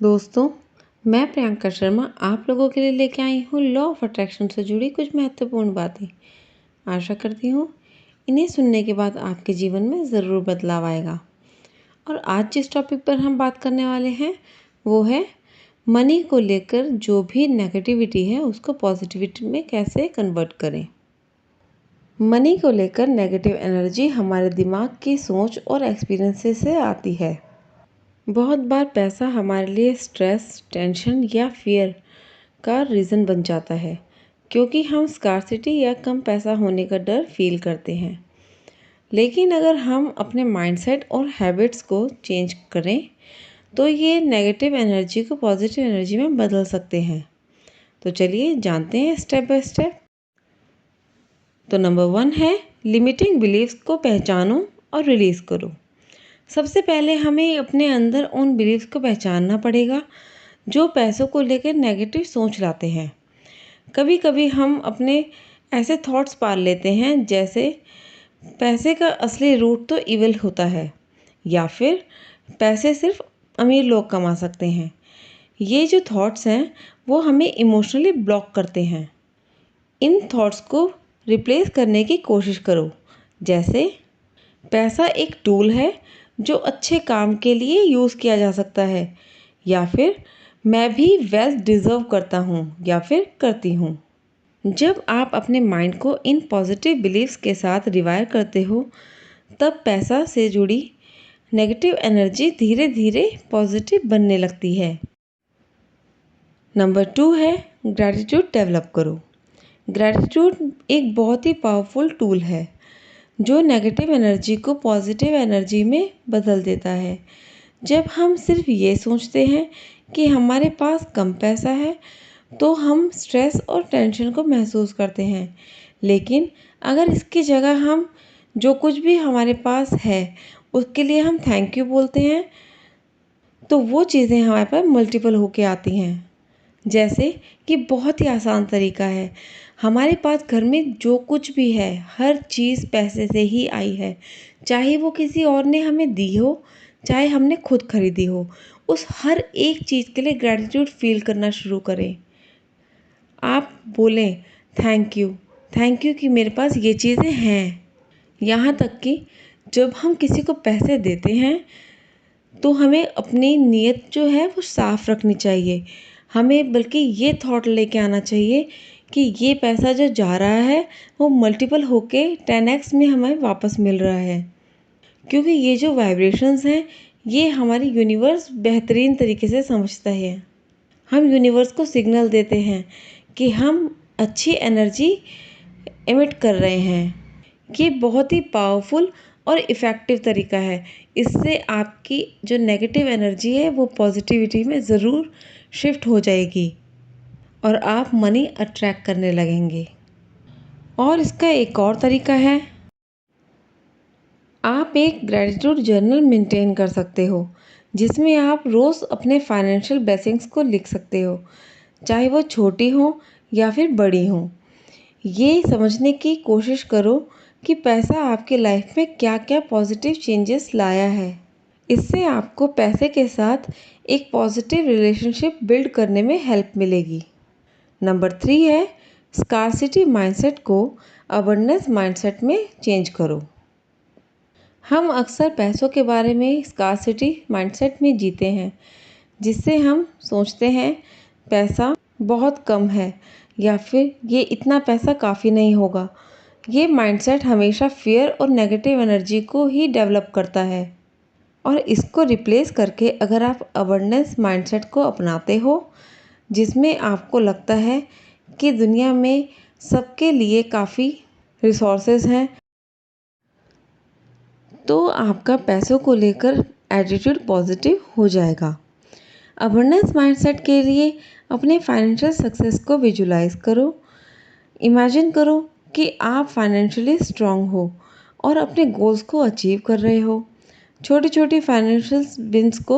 दोस्तों, मैं प्रियंका शर्मा आप लोगों के लिए लेके आई हूँ लॉ ऑफ अट्रैक्शन से जुड़ी कुछ महत्वपूर्ण बातें। आशा करती हूँ इन्हें सुनने के बाद आपके जीवन में ज़रूर बदलाव आएगा। और आज जिस टॉपिक पर हम बात करने वाले हैं वो है मनी को लेकर जो भी नेगेटिविटी है उसको पॉजिटिविटी में कैसे कन्वर्ट करें। मनी को लेकर नेगेटिव एनर्जी हमारे दिमाग की सोच और एक्सपीरियंसेस से आती है। बहुत बार पैसा हमारे लिए स्ट्रेस, टेंशन या फियर का रीज़न बन जाता है क्योंकि हम स्कार्सिटी या कम पैसा होने का डर फील करते हैं। लेकिन अगर हम अपने माइंडसेट और हैबिट्स को चेंज करें तो ये नेगेटिव एनर्जी को पॉजिटिव एनर्जी में बदल सकते हैं। तो चलिए जानते हैं स्टेप बाय स्टेप। तो नंबर 1 है लिमिटिंग बिलीव्स को पहचानो और रिलीज़ करो। सबसे पहले हमें अपने अंदर उन बिलीव्स को पहचानना पड़ेगा जो पैसों को लेकर नेगेटिव सोच लाते हैं। कभी कभी हम अपने ऐसे थॉट्स पाल लेते हैं जैसे पैसे का असली रूट तो इविल होता है या फिर पैसे सिर्फ अमीर लोग कमा सकते हैं। ये जो थॉट्स हैं वो हमें इमोशनली ब्लॉक करते हैं। इन थॉट्स को रिप्लेस करने की कोशिश करो, जैसे पैसा एक टूल है जो अच्छे काम के लिए यूज़ किया जा सकता है, या फिर मैं भी वेल्थ डिज़र्व करता हूँ या फिर करती हूँ। जब आप अपने माइंड को इन पॉजिटिव बिलीव्स के साथ रिवायर करते हो तब पैसा से जुड़ी नेगेटिव एनर्जी धीरे धीरे पॉजिटिव बनने लगती है। नंबर 2 है ग्रैटिट्यूड डेवलप करो। ग्रैटिट्यूड एक बहुत ही पावरफुल टूल है जो नेगेटिव एनर्जी को पॉजिटिव एनर्जी में बदल देता है। जब हम सिर्फ ये सोचते हैं कि हमारे पास कम पैसा है तो हम स्ट्रेस और टेंशन को महसूस करते हैं। लेकिन अगर इसकी जगह हम जो कुछ भी हमारे पास है उसके लिए हम थैंक यू बोलते हैं तो वो चीज़ें हमारे पास मल्टीपल होके आती हैं। जैसे कि बहुत ही आसान तरीका है, हमारे पास घर में जो कुछ भी है हर चीज़ पैसे से ही आई है, चाहे वो किसी और ने हमें दी हो चाहे हमने खुद खरीदी हो। उस हर एक चीज़ के लिए ग्रैटिट्यूड फील करना शुरू करें। आप बोलें थैंक यू कि मेरे पास ये चीज़ें हैं। यहाँ तक कि जब हम किसी को पैसे देते हैं तो हमें अपनी नीयत जो है वो साफ़ रखनी चाहिए। हमें बल्कि ये थॉट लेके आना चाहिए कि ये पैसा जो जा रहा है वो मल्टीपल होके 10x में हमें वापस मिल रहा है, क्योंकि ये जो वाइब्रेशंस हैं ये हमारी यूनिवर्स बेहतरीन तरीके से समझता है। हम यूनिवर्स को सिग्नल देते हैं कि हम अच्छी एनर्जी एमिट कर रहे हैं। ये बहुत ही पावरफुल और इफ़ेक्टिव तरीका है। इससे आपकी जो नेगेटिव एनर्जी है वो पॉजिटिविटी में ज़रूर शिफ्ट हो जाएगी और आप मनी अट्रैक्ट करने लगेंगे। और इसका एक और तरीका है, आप एक ग्रैटिट्यूड जर्नल मेंटेन कर सकते हो जिसमें आप रोज़ अपने फाइनेंशियल ब्लेसिंग्स को लिख सकते हो, चाहे वो छोटी हो या फिर बड़ी हो। ये समझने की कोशिश करो कि पैसा आपकी लाइफ में क्या क्या पॉजिटिव चेंजेस लाया है। इससे आपको पैसे के साथ एक पॉजिटिव रिलेशनशिप बिल्ड करने में हेल्प मिलेगी। नंबर 3 है स्कार्सिटी माइंडसेट को अबंडेंस माइंडसेट में चेंज करो। हम अक्सर पैसों के बारे में स्कार्सिटी माइंडसेट में जीते हैं, जिससे हम सोचते हैं पैसा बहुत कम है या फिर ये इतना पैसा काफ़ी नहीं होगा। ये माइंडसेट हमेशा फियर और नेगेटिव एनर्जी को ही डेवलप करता है। और इसको रिप्लेस करके अगर आप अबंडेंस माइंडसेट को अपनाते हो जिसमें आपको लगता है कि दुनिया में सबके लिए काफ़ी रिसोर्सेज हैं, तो आपका पैसों को लेकर एटीट्यूड पॉजिटिव हो जाएगा। अबंडेंस माइंडसेट के लिए अपने फाइनेंशियल सक्सेस को विजुलाइज करो। इमेजिन करो कि आप फाइनेंशियली स्ट्रांग हो और अपने गोल्स को अचीव कर रहे हो। छोटी छोटी फाइनेंशियल विंस को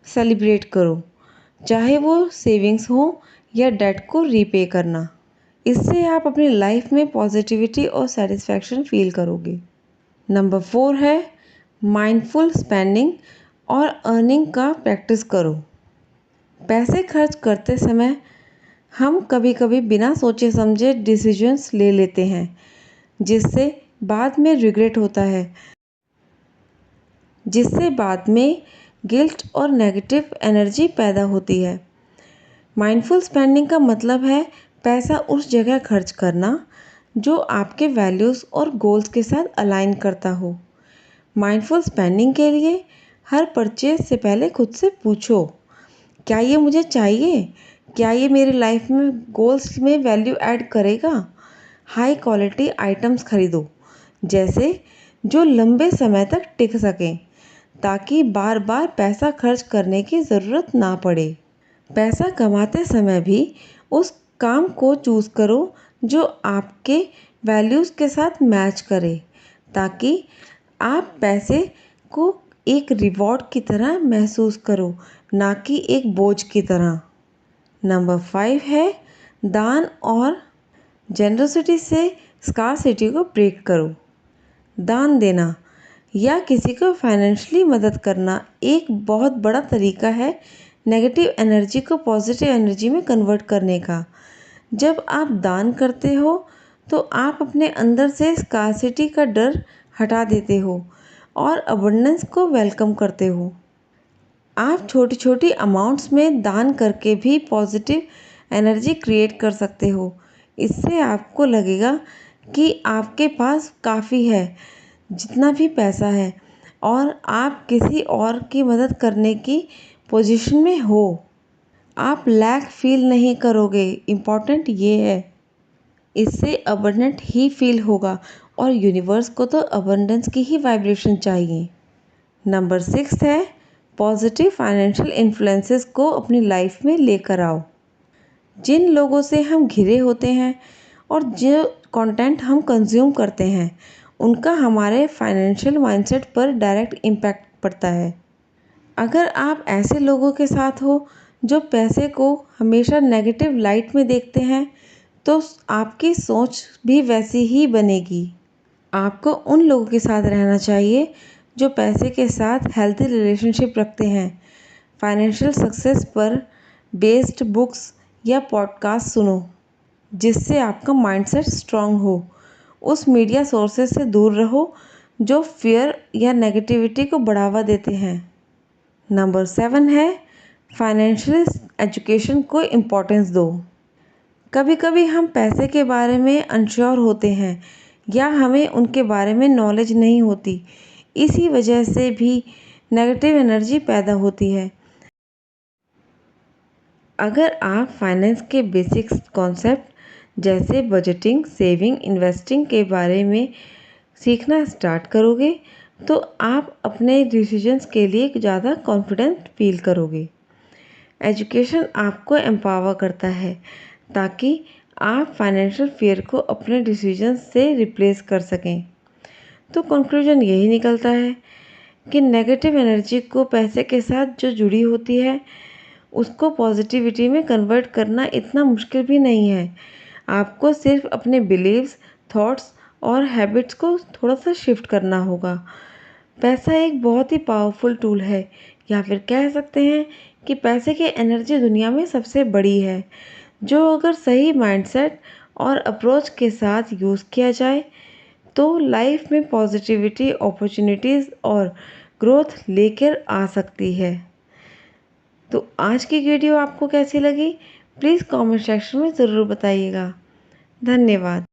सेलिब्रेट करो, चाहे वो सेविंग्स हो या डेट को रीपे करना। इससे आप अपनी लाइफ में पॉजिटिविटी और सेटिस्फैक्शन फील करोगे। नंबर 4 है माइंडफुल स्पेंडिंग और अर्निंग का प्रैक्टिस करो। पैसे खर्च करते समय हम कभी-कभी बिना सोचे समझे डिसीजंस ले लेते हैं, जिससे बाद में रिग्रेट होता है, जिससे बाद में गिल्ट और नेगेटिव एनर्जी पैदा होती है। माइंडफुल स्पेंडिंग का मतलब है पैसा उस जगह खर्च करना जो आपके वैल्यूज़ और गोल्स के साथ अलाइन करता हो। माइंडफुल स्पेंडिंग के लिए हर परचेज से पहले खुद से पूछो, क्या ये मुझे चाहिए? क्या ये मेरी लाइफ में गोल्स में वैल्यू ऐड करेगा? हाई क्वालिटी आइटम्स खरीदो, जैसे जो लंबे समय तक टिक सकें, ताकि बार बार पैसा खर्च करने की ज़रूरत ना पड़े। पैसा कमाते समय भी उस काम को चूज़ करो जो आपके वैल्यूज़ के साथ मैच करे, ताकि आप पैसे को एक रिवॉर्ड की तरह महसूस करो, ना कि एक बोझ की तरह। नंबर 5 है दान और जेनरसिटी से स्कार्सिटी को ब्रेक करो। दान देना या किसी को फाइनेंशियली मदद करना एक बहुत बड़ा तरीका है नेगेटिव एनर्जी को पॉजिटिव एनर्जी में कन्वर्ट करने का। जब आप दान करते हो तो आप अपने अंदर से स्कार्सिटी का डर हटा देते हो और अबंडेंस को वेलकम करते हो। आप छोटी छोटी अमाउंट्स में दान करके भी पॉजिटिव एनर्जी क्रिएट कर सकते हो। इससे आपको लगेगा कि आपके पास काफ़ी है, जितना भी पैसा है, और आप किसी और की मदद करने की पोजीशन में हो। आप लैक फील नहीं करोगे, इम्पॉर्टेंट ये है। इससे अबंडेंट ही फील होगा और यूनिवर्स को तो अबंडेंस की ही वाइब्रेशन चाहिए। नंबर 6 है पॉजिटिव फाइनेंशियल इन्फ्लुएंसेस को अपनी लाइफ में लेकर आओ। जिन लोगों से हम घिरे होते हैं और जो कंटेंट हम कंज्यूम करते हैं, उनका हमारे फाइनेंशियल माइंडसेट पर डायरेक्ट इम्पैक्ट पड़ता है। अगर आप ऐसे लोगों के साथ हो जो पैसे को हमेशा नेगेटिव लाइट में देखते हैं, तो आपकी सोच भी वैसी ही बनेगी। आपको उन लोगों के साथ रहना चाहिए जो पैसे के साथ हेल्थी रिलेशनशिप रखते हैं। फाइनेंशियल सक्सेस पर बेस्ड बुक्स या पॉडकास्ट सुनो, जिससे आपका माइंडसेट स्ट्रांग हो। उस मीडिया सोर्सेज से दूर रहो जो फियर या नेगेटिविटी को बढ़ावा देते हैं। नंबर 7 है फाइनेंशियल एजुकेशन को इम्पोर्टेंस दो। कभी कभी हम पैसे के बारे में अनश्योर होते हैं या हमें उनके बारे में नॉलेज नहीं होती। इसी वजह से भी नेगेटिव एनर्जी पैदा होती है। अगर आप फाइनेंस के बेसिक्स कॉन्सेप्ट जैसे बजटिंग, सेविंग, इन्वेस्टिंग के बारे में सीखना स्टार्ट करोगे, तो आप अपने डिसीजंस के लिए ज़्यादा कॉन्फिडेंट फील करोगे। एजुकेशन आपको एम्पावर करता है ताकि आप फाइनेंशियल फियर को अपने डिसीजंस से रिप्लेस कर सकें। तो कंक्लूजन यही निकलता है कि नेगेटिव एनर्जी को पैसे के साथ जो जुड़ी होती है, उसको पॉजिटिविटी में कन्वर्ट करना इतना मुश्किल भी नहीं है। आपको सिर्फ अपने बिलीव्स, थॉट्स और हैबिट्स को थोड़ा सा शिफ्ट करना होगा। पैसा एक बहुत ही पावरफुल टूल है, या फिर कह सकते हैं कि पैसे की एनर्जी दुनिया में सबसे बड़ी है, जो अगर सही माइंडसेट और अप्रोच के साथ यूज़ किया जाए तो लाइफ में पॉजिटिविटी, अपॉर्चुनिटीज़ और ग्रोथ लेकर आ सकती है। तो आज की वीडियो आपको कैसी लगी? प्लीज़ कमेंट सेक्शन में ज़रूर बताइएगा। धन्यवाद।